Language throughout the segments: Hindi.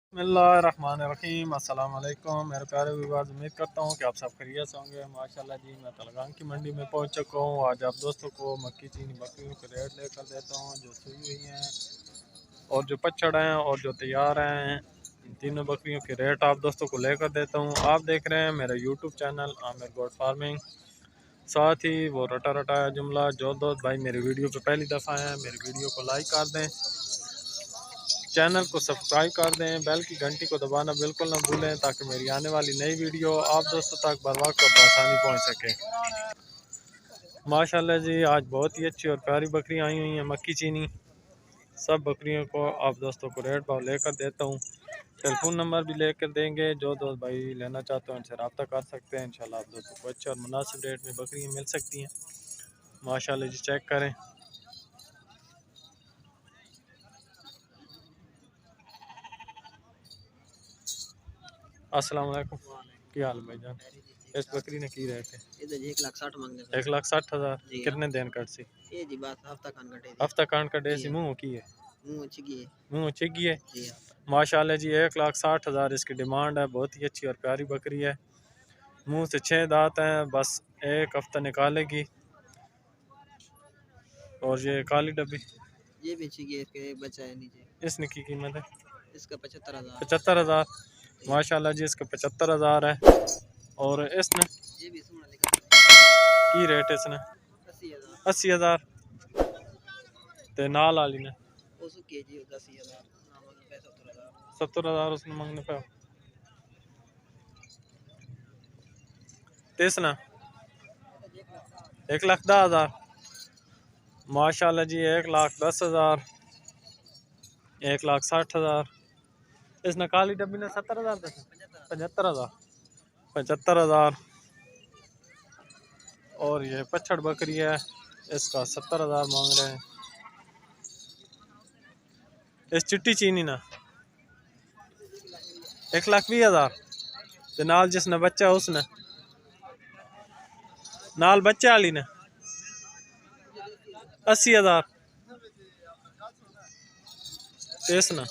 बिस्मिल्लाहिर्रहमानिर्रहीम। अस्सलाम वालेकुम मेरे प्यारे व्यूअर्स, उम्मीद करता हूँ कि आप सब खैरियत से होंगे। माशाल्लाह जी, मैं तलगान की मंडी में पहुँच चुका हूँ। आज आप दोस्तों को मक्की चीनी बकरियों के रेट लेकर देता हूँ, जो सूई हुई हैं और जो पचड़ हैं और जो तैयार हैं। इन तीनों बकरियों के रेट आप दोस्तों को लेकर देता हूँ। आप देख रहे हैं मेरा YouTube channel Aamir goat farming. साथ ही वो रटा रटाया जुमला, जो दोस्त भाई मेरी वीडियो पे पहली दफ़ा हैं, मेरी वीडियो को लाइक कर दें, चैनल को सब्सक्राइब कर दें, बेल की घंटी को दबाना बिल्कुल ना भूलें, ताकि मेरी आने वाली नई वीडियो आप दोस्तों तक बर वक्त और आसानी पहुंच सके। माशाल्लाह जी, आज बहुत ही अच्छी और प्यारी बकरियां आई हुई हैं मक्की चीनी। सब बकरियों को आप दोस्तों को रेट भाव लेकर देता हूं। टेलीफोन नंबर भी लेकर देंगे, जो दोस्त भाई लेना चाहते हैं उनसे रब्ता कर सकते हैं। इंशाल्लाह आप दोस्तों को अच्छे और मुनासिब रेट में बकरियाँ मिल सकती हैं। माशाल्लाह जी, चेक करें। अस्सलाम वालेकुम, क्या हाल है भाईजान? इस बकरी ने की रहे थे 1,60,000 मांगने 1,60,000। कितने दिन कट सी? ये जी बात हफ्ता कांड का डेसी मुँह की है, मुँह चिगी है। माशाल्लाह जी, 1,60,000 इसकी डिमांड है। बहुत ही अच्छी और प्यारी बकरी है। मुंह से 6 दांत हैं, बस एक हफ्ता निकालेगी। और ये काली डब्बी, ये भी चिगी है, इसके एक बच्चा है नीचे। इसने की कीमत है इसका 75,000 75,000। माशाल्लाह जी, इसका 75,000 है। और इसने ये भी की रेट इसने 80,000। ते नाल वाली ने 70,000 उसने मंगने पे। इसने 1,10,000। माशाल्लाह जी, 1,10,000, 1,60,000। इसने काली डब्बी ने 70,000 दे 75,000, 75,000। और ये पछड़ बकरी है, इसका 70,000 मांग रहे हैं। इस चिट्टी चीनी ना 1,20,000। तो नाल जिसने बच्चा उसने नाल बच्चे वाली ने 80,000। इसने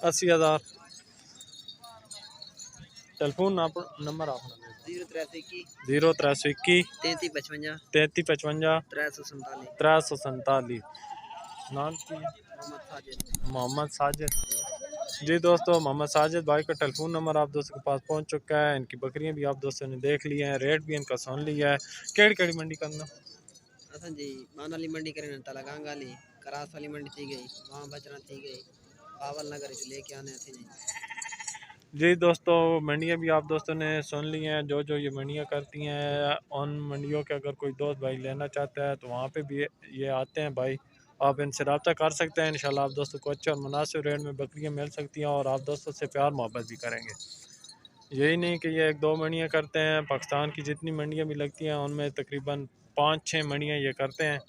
80,000। टेलीफोन नंबर अपना 0,321 3355 347। नाम की मोहम्मद साजिद। जी दोस्तों, मोहम्मद साजिद भाई का टेलीफोन नंबर आप दोस्तों के पास पहुंच चुका है। इनकी बकरियां भी आप दोस्तों ने देख ली हैं, रेट भी इनका सुन लिया है। केड़ी केड़ी मंडी करना असन जी मानाली मंडी करें, तलागांग वाली करास वाली मंडी थी गई, वहाँ बचना थी गई, पावल नगर से लेके आने थी नहीं। जी दोस्तों, मंडियां भी आप दोस्तों ने सुन ली हैं, जो जो ये मंडियां करती हैं। उन मंडियों के अगर कोई दोस्त भाई लेना चाहता है तो वहाँ पे भी ये आते हैं भाई, आप इनसे रब्ता कर सकते हैं। इंशाल्लाह आप दोस्तों को अच्छे और मुनासिब रेट में बकरियां मिल सकती हैं, और आप दोस्तों से प्यार मोहब्बत भी करेंगे। यही नहीं कि ये 1-2 मंडियाँ करते हैं, पाकिस्तान की जितनी मंडियाँ भी लगती हैं उनमें तकरीबन 5-6 मंडियाँ ये करते हैं।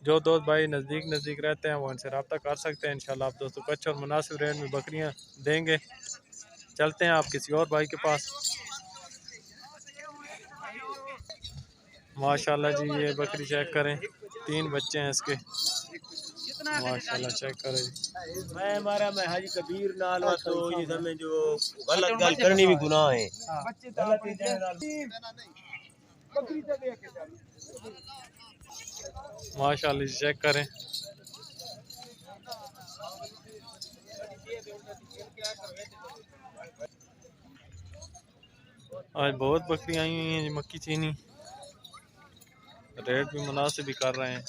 जो दोस्त भाई नज़दीक नज़दीक रहते हैं वो इनसे रब्ता कर सकते हैं। इंशाल्लाह आप दोस्तों को अच्छे और मुनासिब रेट में बकरियाँ देंगे। चलते हैं आप किसी और भाई के पास। माशाल्लाह जी, ये बकरी चेक करें, 3 बच्चे हैं इसके। माशाल्लाह चेक करें। मैं हाजी कबीर नाल तो ये समय जो गलत गल करनी भी गुनाह है। माशाल्लाह जी, चेक करें। आज बहुत बकरियां आई हुई हैं मक्की चीनी, रेट भी मुनासिब ही कर रहे हैं।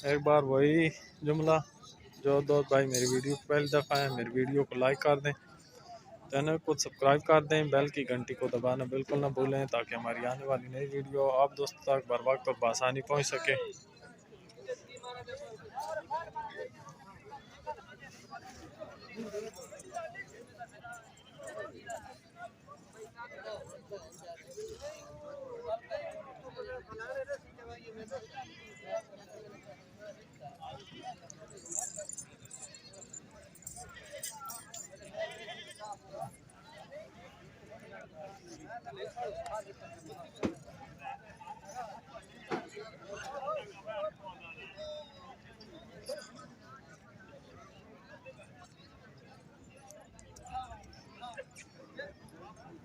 एक बार वही जुमला, जो दोस्त भाई मेरी वीडियो पहली दफ़ा है मेरी वीडियो को लाइक कर दें, चैनल को सब्सक्राइब कर दें, बेल की घंटी को दबाना बिल्कुल ना भूलें, ताकि हमारी आने वाली नई वीडियो आप दोस्तों तक बर वक्त और बआसानी पहुंच सके।